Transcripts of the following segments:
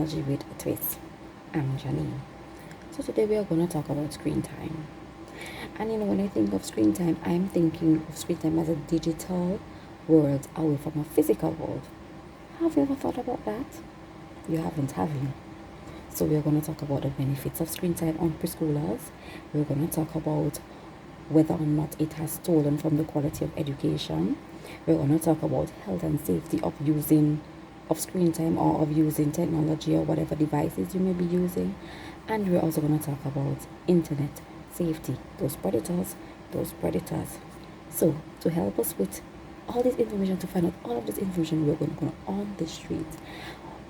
technology with a twist. I'm Janine. So today we are going to talk about screen time. And when I think of screen time, I'm thinking of screen time as a digital world away from a physical world. Have you ever thought about that? You haven't, have you? So we're going to talk about the benefits of screen time on preschoolers. We're going to talk about whether or not it has stolen from the quality of education. We're going to talk about health and safety of screen time or of using technology or whatever devices you may be using. And we're also going to talk about internet safety, those predators. So to help us with all this information, to find out all of this information, we're going to go on the street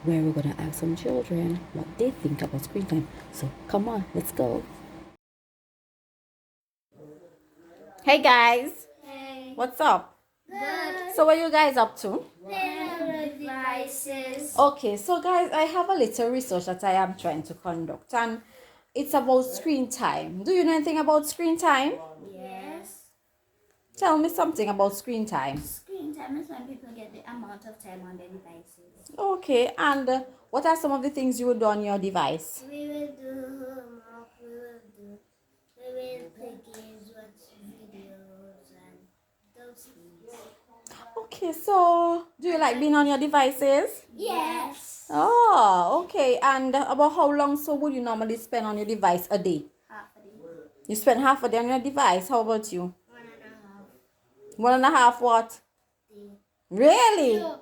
where we're going to ask some children what they think about screen time. So come on, let's go. Hey guys. Hey. What's up? Good. So what are you guys up to? Devices. Okay, so guys, I have a little research that I am trying to conduct, and it's about screen time. Do you know anything about screen time? Yes. Tell me something about screen time. Screen time is when people get the amount of time on their devices. Okay, and what are some of the things you would do on your device? We will do homework, we will play games, watch videos, and those things. Okay, so do you like being on your devices? Yes. Oh, okay. And about how long so would you normally spend on your device a day? Half a day. You spend half a day on your device. How about you? 1.5 One and a half what? day. Really? So,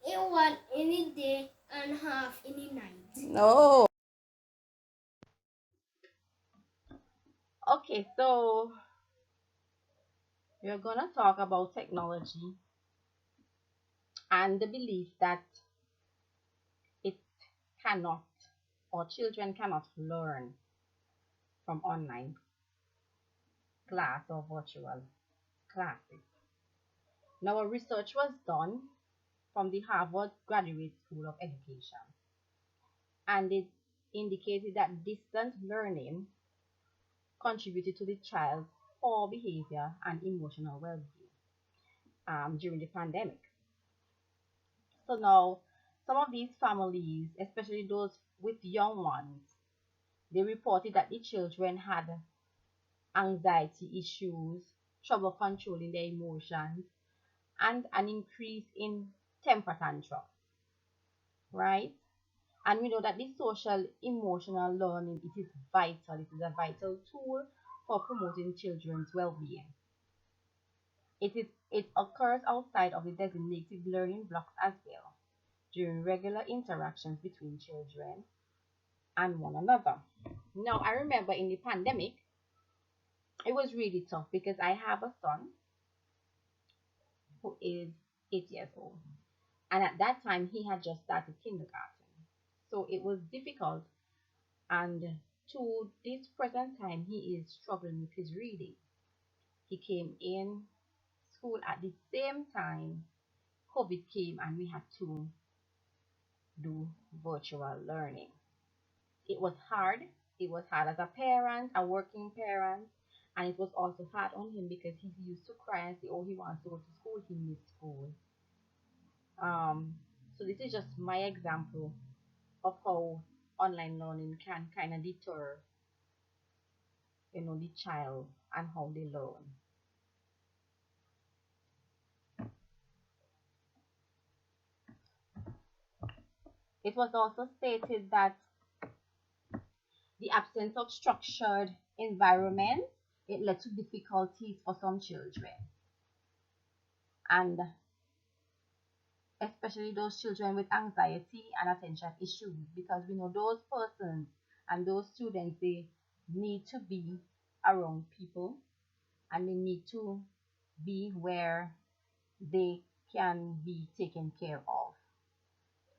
in one any day and half any night. No. Okay, so we're gonna talk about technology and the belief that it cannot or children cannot learn from online class or virtual classes. Now, a research was done from the Harvard Graduate School of Education, and it indicated that distance learning contributed to the child's poor behavior and emotional well-being during the pandemic. So now, some of these families, especially those with young ones, they reported that the children had anxiety issues, trouble controlling their emotions, and an increase in temper tantrum, right? And we know that this social emotional learning it is vital. It is a vital tool for promoting children's well-being. It occurs outside of the designated learning blocks as well during regular interactions between children and one another. Now I remember in the pandemic it was really tough because I have a son who is 8 years old. And at that time he had just started kindergarten. So it was difficult, and to this present time he is struggling with his reading. He came in school at the same time COVID came and we had to do virtual learning. It was hard. It was hard as a parent, a working parent, and it was also hard on him because he used to cry and say, "Oh, he wants to go to school. He missed school." So this is just my example of how online learning can kind of deter, the child and how they learn. It was also stated that the absence of structured environment it led to difficulties for some children, and especially those children with anxiety and attention issues, because we know those persons and those students they need to be around people, and they need to be where they can be taken care of,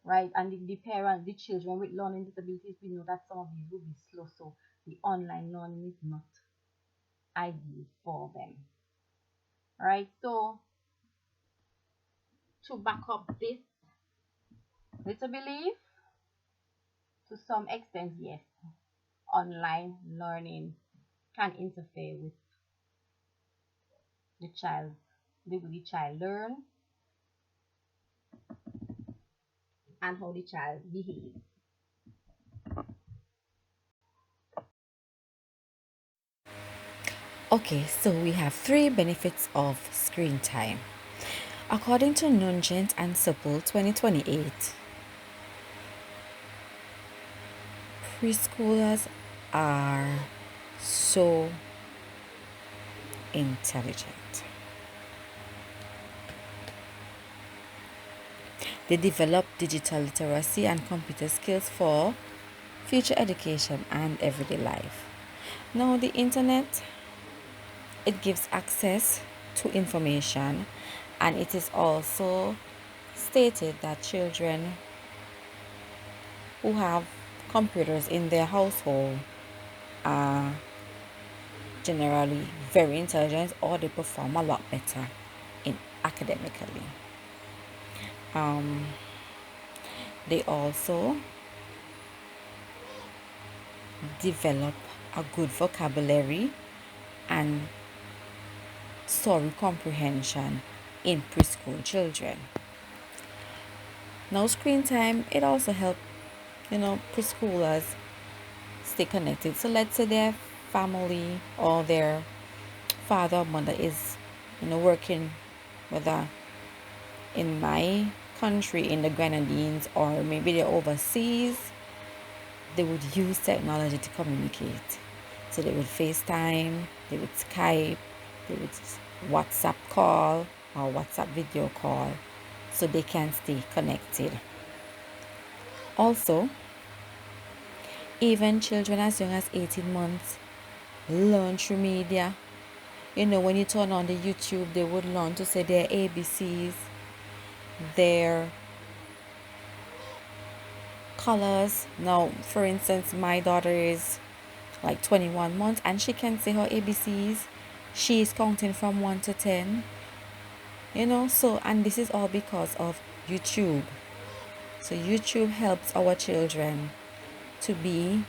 right? And the children with learning disabilities, we know that some of these will be slow, so the online learning is not ideal for them, right? So to back up this little belief, to some extent, yes, online learning can interfere with the child, the way the child learn, and how the child behaves. Okay, so we have 3 benefits of screen time. According to Nugent and Supple 2028, preschoolers are so intelligent. They develop digital literacy and computer skills for future education and everyday life. Now, the internet, it gives access to information, and it is also stated that children who have computers in their household are generally very intelligent, or they perform a lot better in academically. They also develop a good vocabulary and story comprehension in preschool children. Now, screen time, it also helps preschoolers stay connected. So let's say their family or their father or mother is working, whether in my country, in the Grenadines, or maybe they're overseas. They would use technology to communicate. So they would FaceTime, they would Skype, they would WhatsApp call or WhatsApp video call, so they can stay connected. Also, even children as young as 18 months learn through media. When you turn on the YouTube, they would learn to say their ABCs, their colors. Now, for instance, my daughter is like 21 months and she can say her ABCs. She is counting from 1 to 10. So, and this is all because of YouTube. So YouTube helps our children to be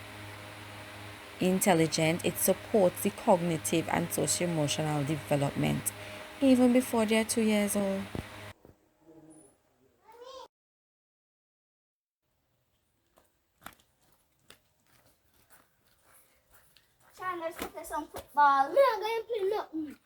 intelligent. It supports the cognitive and socio-emotional development even before they're 2 years old. Shan, let's go play some football. Me not going to play nothing.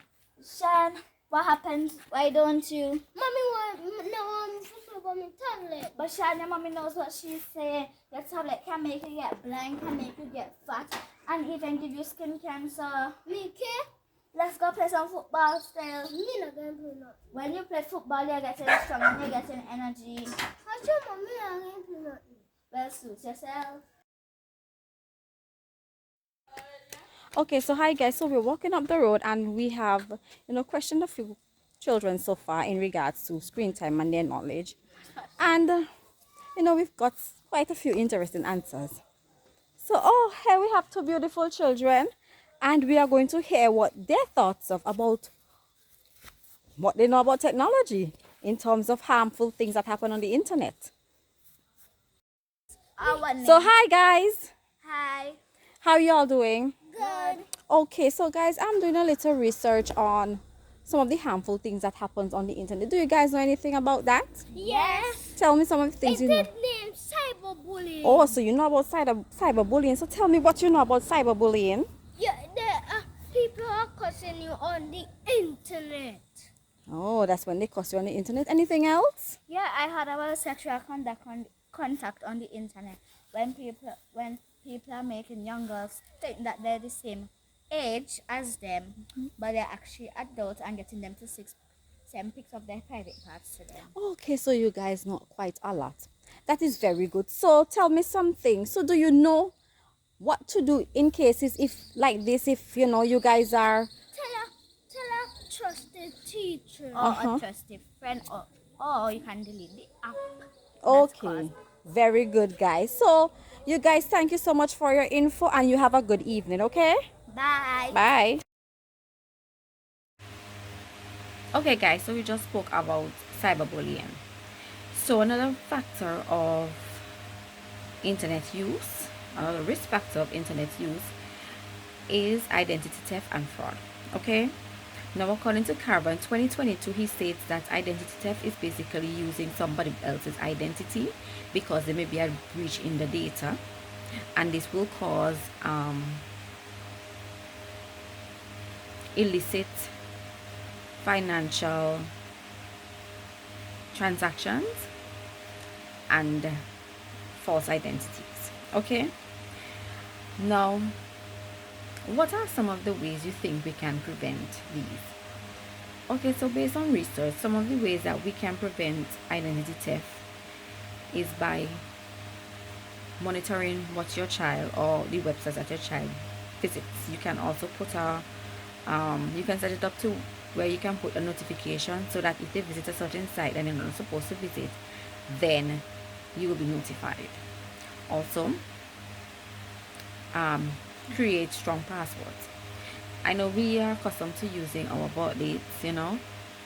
Shan, what happens? Why don't you? Mommy want football on my tablet. But Shan, your mommy knows what she's saying. Your tablet can make you get blind, can make you get fat, and even give you skin cancer. Me care? Let's go play some football still. Me not going to play nothing. When you play football, you're getting strong and you're getting energy. How's your mommy not going to play nothing? Well, suit yourself. Okay, so hi guys. So we're walking up the road and we have, questioned a few children so far in regards to screen time and their knowledge. And, we've got quite a few interesting answers. So, here we have 2 beautiful children and we are going to hear what their thoughts about what they know about technology in terms of harmful things that happen on the internet. So, hi guys. Hi. How are you all doing? Good. Okay, so guys, I'm doing a little research on some of the harmful things that happens on the internet. Do you guys know anything about that? Yes. Tell me some of the things you know. It's named cyberbullying. Oh, so you know about cyberbullying. So tell me what you know about cyberbullying. Yeah, people are cussing you on the internet. Oh, that's when they cuss you on the internet. Anything else? Yeah, I heard about sexual contact on the internet. When people are making young girls think that they're the same age as them, but they're actually adults and getting them to send pics of their private parts to them. Okay, so you guys know quite a lot. That is very good. So tell me something. So do you know what to do in cases if like this, if you guys are Tell a trusted teacher or Uh-huh. a trusted friend, or you can delete the app. Okay, very good, guys. So you guys, thank you so much for your info and you have a good evening. Okay, Bye. bye. Okay guys, so we just spoke about cyberbullying. So another factor of internet use, another risk factor of internet use is identity theft and fraud. Okay, Now, according to Carver in 2022, he states that identity theft is basically using somebody else's identity because there may be a breach in the data, and this will cause illicit financial transactions and false identities. Okay, now what are some of the ways you think we can prevent these? Okay, so based on research, some of the ways that we can prevent identity theft is by monitoring what your child or the websites that your child visits. You can also put you can set it up to where you can put a notification so that if they visit a certain site and they're not supposed to visit, then you will be notified. Also, create strong passwords. I know we are accustomed to using our birth dates,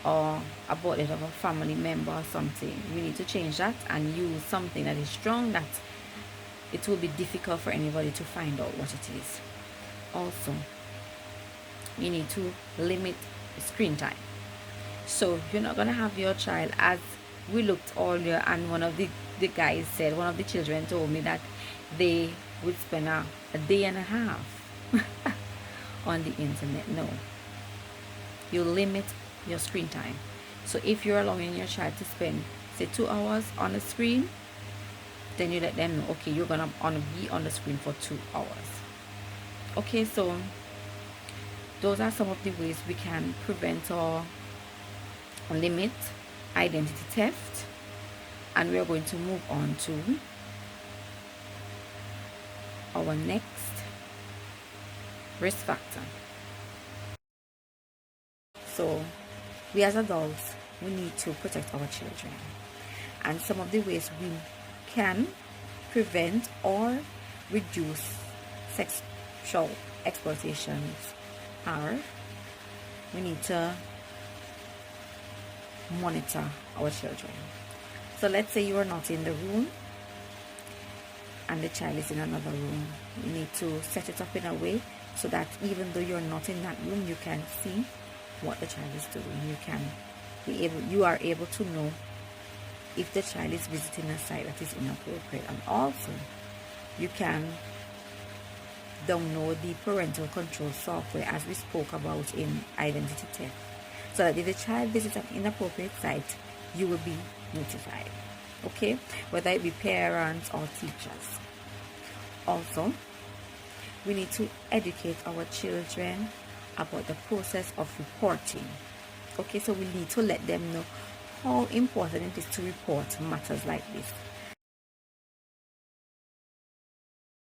or a birth date of a family member or something. We need to change that and use something that is strong, that it will be difficult for anybody to find out what it is. Also, you need to limit screen time. So you're not gonna have your child, as we looked earlier, and one of the guys said, one of the children told me that they would spend a day and a half on the internet. No, you limit your screen time. So if you're allowing your child to spend, say, 2 hours on the screen, then you let them know, okay, you're gonna be on the screen for 2 hours. Okay, so those are some of the ways we can prevent or limit identity theft, and we are going to move on to our next risk factor. So we as adults, we need to protect our children, and some of the ways we can prevent or reduce sexual exploitations are, we need to monitor our children. So let's say you are not in the room and the child is in another room. You need to set it up in a way so that even though you're not in that room, you can see what the child is doing. You are able to know if the child is visiting a site that is inappropriate. And also, you can download the parental control software, as we spoke about in identity theft, so that if the child visits an inappropriate site, you will be notified. Okay, whether it be parents or teachers. Also, we need to educate our children about the process of reporting. Okay, so we need to let them know how important it is to report matters like this.